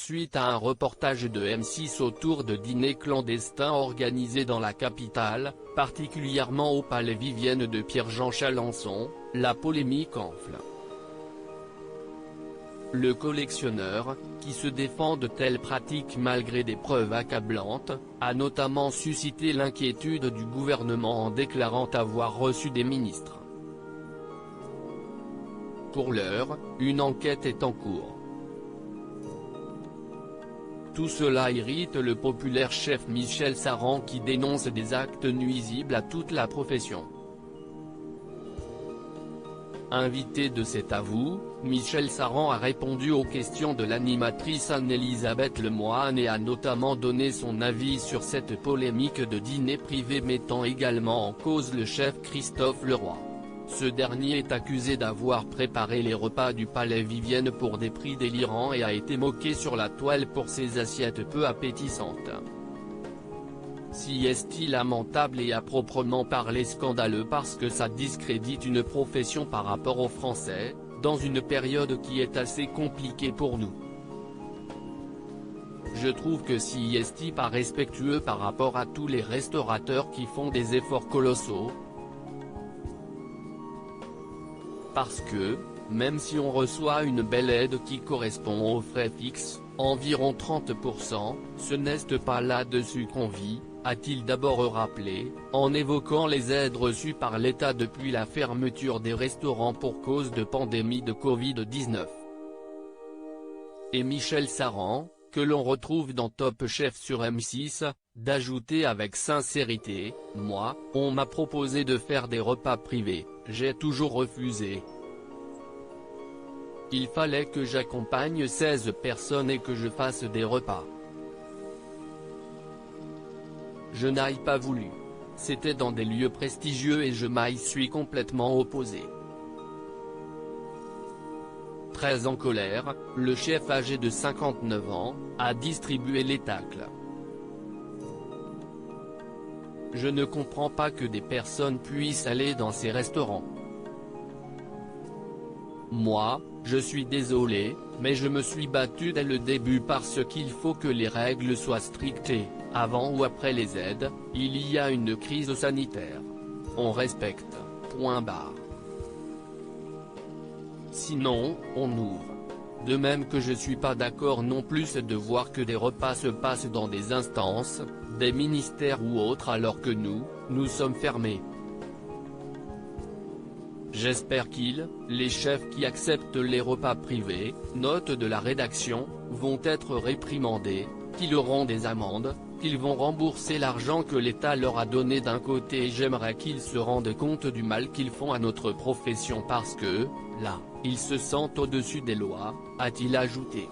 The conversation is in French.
suite à un reportage de M6 autour de dîners clandestins organisés dans la capitale, particulièrement au Palais Vivienne de Pierre-Jean Chalencon, la polémique enfle. Le collectionneur, qui se défend de telles pratiques malgré des preuves accablantes, a notamment suscité l'inquiétude du gouvernement en déclarant avoir reçu des ministres. Pour l'heure, une enquête est en cours. Tout cela irrite le populaire chef Michel Saran qui dénonce des actes nuisibles à toute la profession. Invité de cet avou, Michel Saran a répondu aux questions de l'animatrice Anne-Elisabeth Lemoine et a notamment donné son avis sur cette polémique de dîner privé mettant également en cause le chef Christophe Leroy. Ce dernier est accusé d'avoir préparé les repas du Palais Vivienne pour des prix délirants et a été moqué sur la toile pour ses assiettes peu appétissantes. Si est-il lamentable et à proprement parler scandaleux parce que ça discrédite une profession par rapport aux Français, dans une période qui est assez compliquée pour nous. Je trouve que si est pas respectueux par rapport à tous les restaurateurs qui font des efforts colossaux. Parce que, même si on reçoit une belle aide qui correspond aux frais fixes, environ 30%, ce n'est pas là-dessus qu'on vit, a-t-il d'abord rappelé, en évoquant les aides reçues par l'État depuis la fermeture des restaurants pour cause de pandémie de Covid-19. Et Michel Saran, que l'on retrouve dans Top Chef sur M6, d'ajouter avec sincérité, « Moi, on m'a proposé de faire des repas privés, j'ai toujours refusé. Il fallait que j'accompagne 16 personnes et que je fasse des repas. Je n'ai pas voulu. C'était dans des lieux prestigieux et je m'y suis complètement opposé. » Très en colère, le chef âgé de 59 ans, a distribué les tacles. « Je ne comprends pas que des personnes puissent aller dans ces restaurants. Moi, je suis désolé, mais je me suis battu dès le début parce qu'il faut que les règles soient strictes et, avant ou après les aides, il y a une crise sanitaire. On respecte, point barre. Sinon, on ouvre. De même que je suis pas d'accord non plus de voir que des repas se passent dans des instances, des ministères ou autres alors que nous sommes fermés. J'espère les chefs qui acceptent les repas privés, note de la rédaction, vont être réprimandés, qu'ils auront des amendes, qu'ils vont rembourser l'argent que l'État leur a donné d'un côté et j'aimerais qu'ils se rendent compte du mal qu'ils font à notre profession parce que, là, ils se sentent au-dessus des lois, a-t-il ajouté.